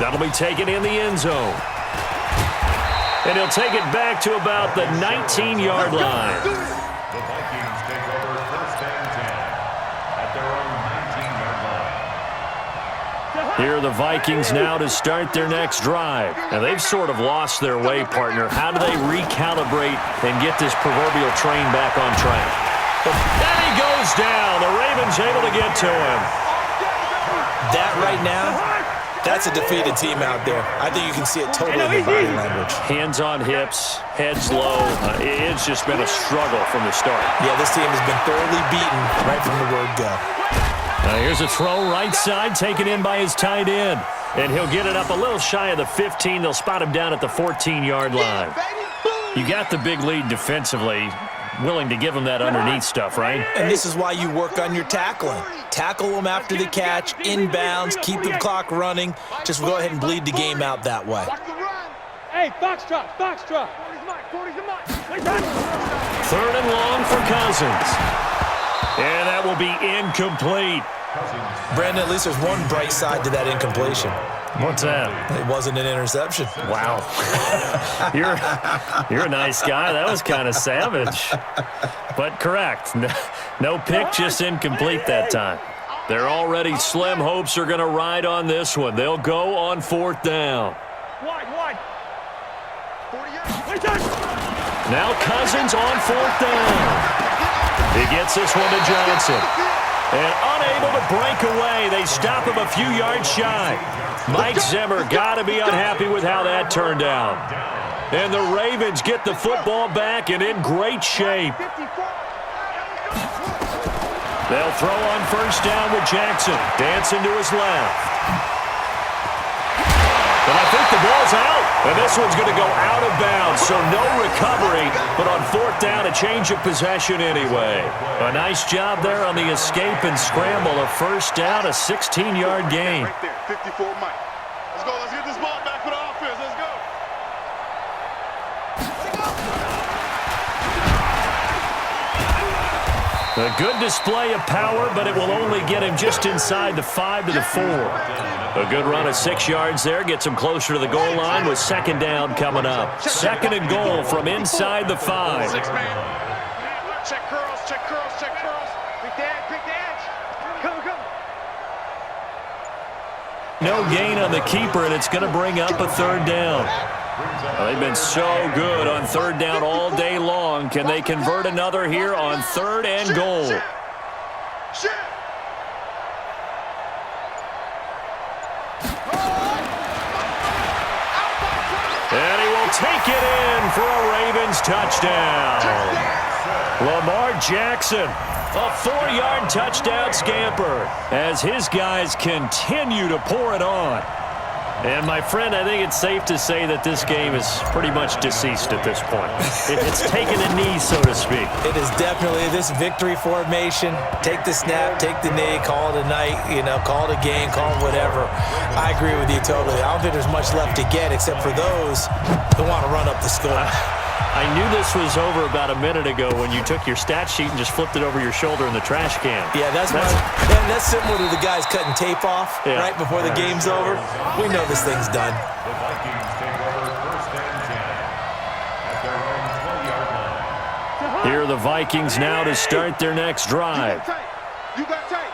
That'll be taken in the end zone. And he'll take it back to about the 19-yard line. The Vikings take over first and 10 at their own 19-yard line. Here are the Vikings now to start their next drive. Now, they've sort of lost their way, partner. How do they recalibrate and get this proverbial train back on track? And he goes down. The Ravens able to get to him. That right now, that's a defeated team out there. I think you can see it totally in their body language. Hands on hips, heads low. It's just been a struggle from the start. Yeah, this team has been thoroughly beaten right from the word go. Now here's a throw right side, taken in by his tight end. And he'll get it up a little shy of the 15. They'll spot him down at the 14-yard line. You got the big lead defensively. Willing to give him that underneath stuff, right? And this is why you work on your tackling. Tackle them after the catch, inbounds, keep the clock running. Just go ahead and bleed the game out that way. Hey, foxtrot. 3rd and long for Cousins. And that will be incomplete. Brandon, at least there's one bright side to that incompletion. What's that? It wasn't an interception. Wow. You're a nice guy. That was kind of savage. But correct. No pick, just incomplete that time. They're already slim hopes are going to ride on this one. They'll go on 4th down. Wide. Now Cousins on 4th down. He gets this one to Johnson. And unable to break away, they stop him a few yards shy. Mike Zimmer got to be unhappy with how that turned out. And the Ravens get the football back and in great shape. They'll throw on 1st down with Jackson. Dancing to his left. And I think the ball's out. And this one's going to go out of bounds, so no recovery. But on 4th down, a change of possession anyway. A nice job there on the escape and scramble. A 1st down, a 16-yard gain. Right there, 54 Mike. Let's go. Let's get this ball back for the offense. Let's go. A good display of power, but it will only get him just inside the 5 to the 4. A good run of 6 yards there gets him closer to the goal line with 2nd down coming up. 2nd and goal from inside the 5. Check curls. Pick the edge. Come. No gain on the keeper, and it's going to bring up a 3rd down. Well, they've been so good on 3rd down all day long. Can they convert another here on 3rd and goal? And he will take it in for a Ravens touchdown. Lamar Jackson, a 4-yard touchdown scamper as his guys continue to pour it on. And, my friend, I think it's safe to say that this game is pretty much deceased at this point. It's taken a knee, so to speak. It is definitely this victory formation. Take the snap, take the knee, call it a night, call it a game, call it whatever. I agree with you totally. I don't think there's much left to get except for those who want to run up the score. I knew this was over about a minute ago when you took your stat sheet and just flipped it over your shoulder in the trash can. Yeah, that's similar to the guys cutting tape off right before the game's over. We know this thing's done. The Vikings take over first and 10 at their own 12-yard line. Here are the Vikings now to start their next drive. You got tape.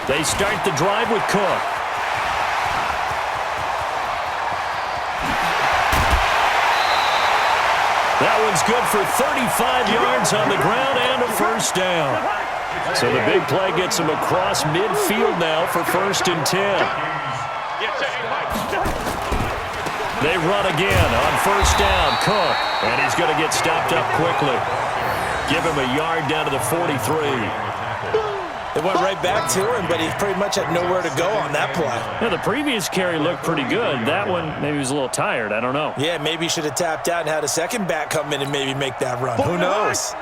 They start the drive with Cook. That one's good for 35 yards on the ground and a 1st down. So the big play gets him across midfield now for 1st and 10. They run again on 1st down. Cook, and he's going to get stopped up quickly. Give him a yard down to the 43. It went right back to him, but he pretty much had nowhere to go on that play. Yeah, the previous carry looked pretty good. That one, maybe he was a little tired. I don't know. Yeah, maybe he should have tapped out and had a second back come in and maybe make that run. Who knows?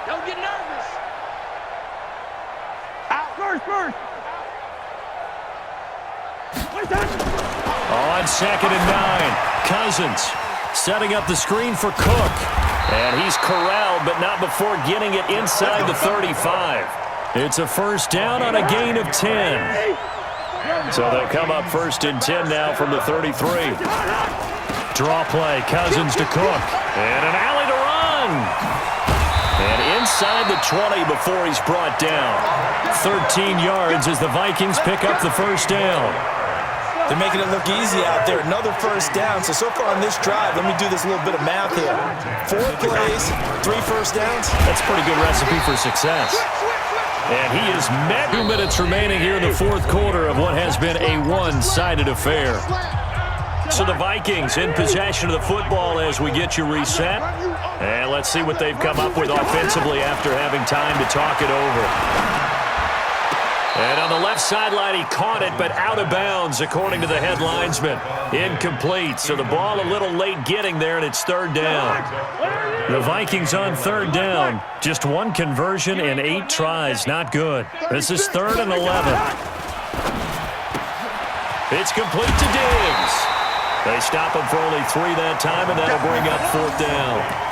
Don't get nervous. Out first. On 2nd and 9, Cousins setting up the screen for Cook. And he's corralled, but not before getting it inside the 35. It's a first down on a gain of 10. So they'll come up first and 10 now from the 33. Draw play, Cousins to Cook. And an alley to run. And inside the 20 before he's brought down. 13 yards as the Vikings pick up the first down. They're making it look easy out there. Another first down. So far on this drive, let me do this little bit of math here. 4 plays, 3 first downs. That's a pretty good recipe for success. And he is met. 2 minutes remaining here in the fourth quarter of what has been a one-sided affair. So the Vikings in possession of the football as we get you reset. And let's see what they've come up with offensively after having time to talk it over. And on the left sideline, he caught it, but out of bounds, according to the head linesman. Incomplete, so the ball a little late getting there, and it's third down. The Vikings on third down. Just 1 conversion in 8 tries. Not good. This is 3rd and 11. It's complete to Diggs. They stop him for only 3 that time, and that'll bring up 4th down.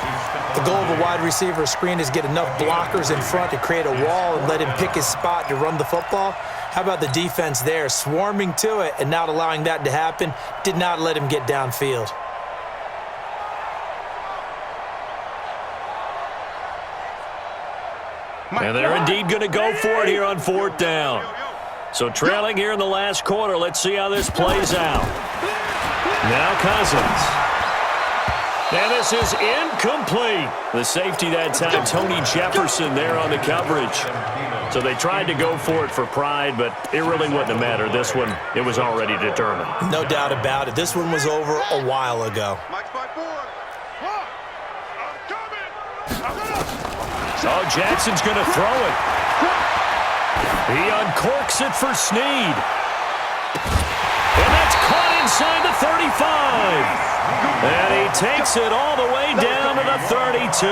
The goal of a wide receiver screen is get enough blockers in front to create a wall and let him pick his spot to run the football. How about the defense there, swarming to it and not allowing that to happen? Did not let him get downfield. And they're indeed going to go for it here on 4th down. So trailing here in the last quarter, let's see how this plays out. Now Cousins. And this is incomplete. The safety that time, Tony Jefferson there on the coverage. So they tried to go for it for pride, but it really wouldn't have mattered. This one, it was already determined. No doubt about it. This one was over a while ago. Oh, Jackson's going to throw it. He uncorks it for Snead. And that's caught inside the 35. And he takes it all the way down to the 32.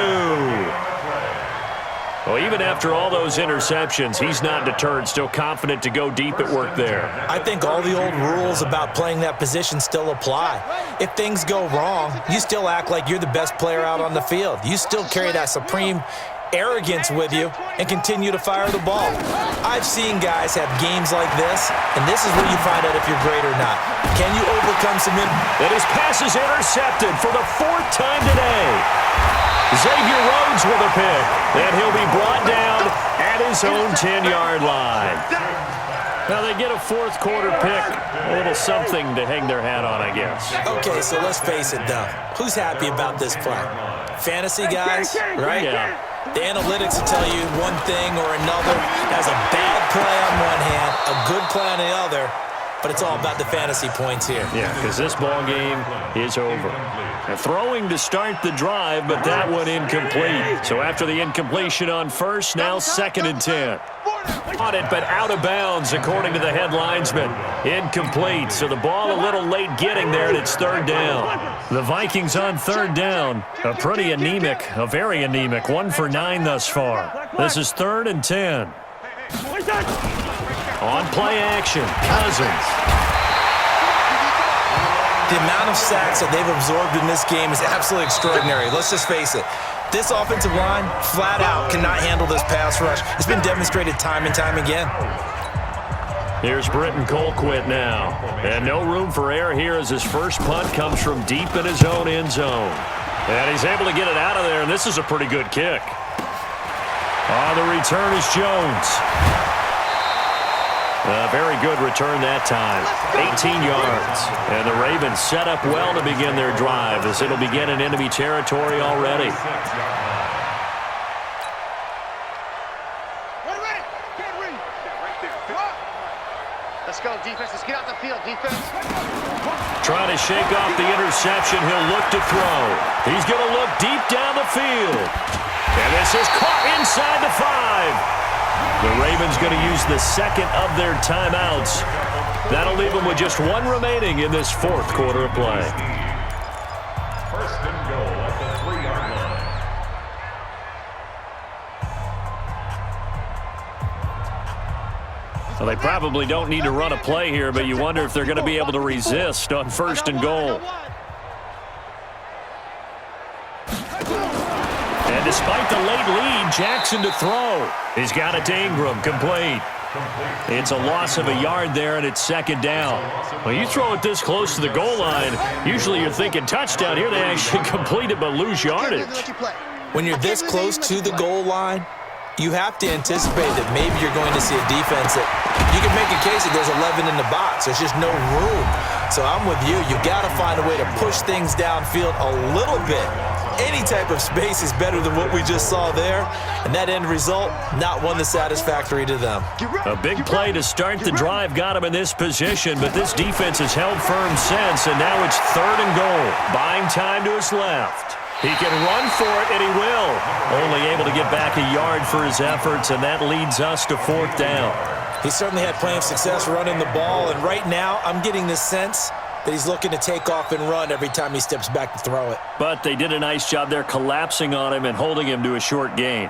Well, even after all those interceptions, he's not deterred, still confident to go deep at work there. I think all the old rules about playing that position still apply. If things go wrong, you still act like you're the best player out on the field. You still carry that supreme arrogance with you and continue to fire the ball. I've seen guys have games like this, and this is where you find out if you're great or not. Can you overcome some... And his pass is intercepted for the 4th time today. Xavier Rhodes with a pick, and he'll be brought down at his own 10-yard line. Now they get a 4th quarter pick, a little something to hang their hat on, I guess. Okay, so let's face it, though. Who's happy about this play? Fantasy guys, right? Yeah. The analytics will tell you one thing or another. That's a bad play on one hand, a good play on the other, but it's all about the fantasy points here. Yeah, because this ball game is over. They're throwing to start the drive, but that one incomplete. So after the incompletion on first, now 2nd and 10. On it, but out of bounds, according to the head linesman. Incomplete, so the ball a little late getting there, and it's 3rd down. The Vikings on 3rd down. A pretty anemic, a very anemic, 1 for 9 thus far. This is 3rd and 10. On play action, Cousins. The amount of sacks that they've absorbed in this game is absolutely extraordinary. Let's just face it. This offensive line, flat out, cannot handle this pass rush. It's been demonstrated time and time again. Here's Britton Colquitt now. And no room for error here as his first punt comes from deep in his own end zone. And he's able to get it out of there, and this is a pretty good kick. The return is Jones. A very good return that time. 18 yards. And the Ravens set up well to begin their drive as it'll begin in enemy territory already. Let's go, defense. Let's get out the field, defense. Trying to shake off the interception. He'll look to throw. He's going to look deep down the field. And this is caught inside the 5. The Ravens going to use the 2nd of their timeouts. That'll leave them with just 1 remaining in this 4th quarter of play. 1st and goal at the 3-yard line. Well, they probably don't need to run a play here, but you wonder if they're going to be able to resist on 1st and goal. And to despite the late lead, Jackson to throw. He's got it to Ingram, complete. It's a loss of a yard there, and it's second down. Well, you throw it this close to the goal line, usually you're thinking touchdown. Here they actually complete it but lose yardage. When you're this close to the goal line, you have to anticipate that maybe you're going to see a defense that you can make a case that there's 11 in the box. There's just no room. So I'm with you. You've got to find a way to push things downfield a little bit. Any type of space is better than what we just saw there. And that end result, not one that's satisfactory to them. A big play to start the drive got him in this position, but this defense has held firm since, and now it's 3rd and goal. Buying time to his left. He can run for it, and he will. Only able to get back a yard for his efforts, and that leads us to 4th down. He certainly had plenty of success running the ball, and right now I'm getting the sense that he's looking to take off and run every time he steps back to throw it. But they did a nice job there collapsing on him and holding him to a short gain.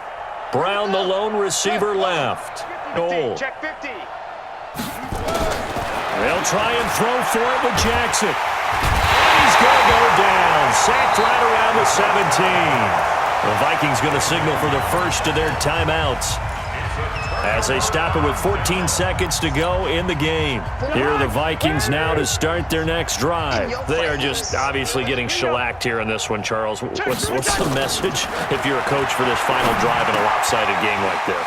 Brown, the lone receiver, left. Goal. Check 50. They'll try and throw for it with Jackson. He's going to go down. Sacked right around the 17. The Vikings going to signal for the first of their timeouts as they stop it with 14 seconds to go in the game. Here are the Vikings now to start their next drive. They are just obviously getting shellacked here in this one, Charles. What's the message if you're a coach for this final drive in a lopsided game like this?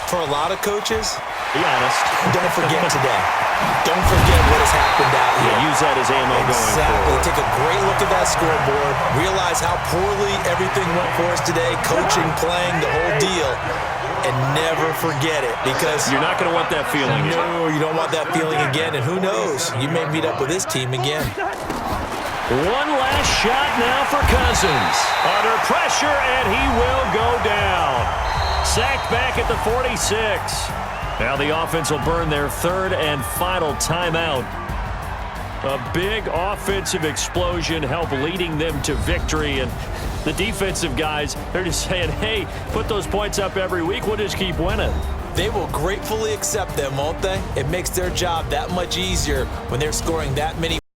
For a lot of coaches, be honest. Don't forget today. Don't forget what has happened out here. Yeah, use that as ammo going forward. Take a great look at that scoreboard. Realize how poorly everything went for us today. Coaching, playing, the whole deal. And never forget it, because you're not going to want that feeling. No, you don't want that feeling again. And who knows? You may meet up with this team again. One last shot now for Cousins. Under pressure, and he will go down. Sacked back at the 46. Now the offense will burn their 3rd and final timeout. A big offensive explosion helped leading them to victory, and the defensive guys, they're just saying, hey, put those points up every week. We'll just keep winning. They will gratefully accept them, won't they? It makes their job that much easier when they're scoring that many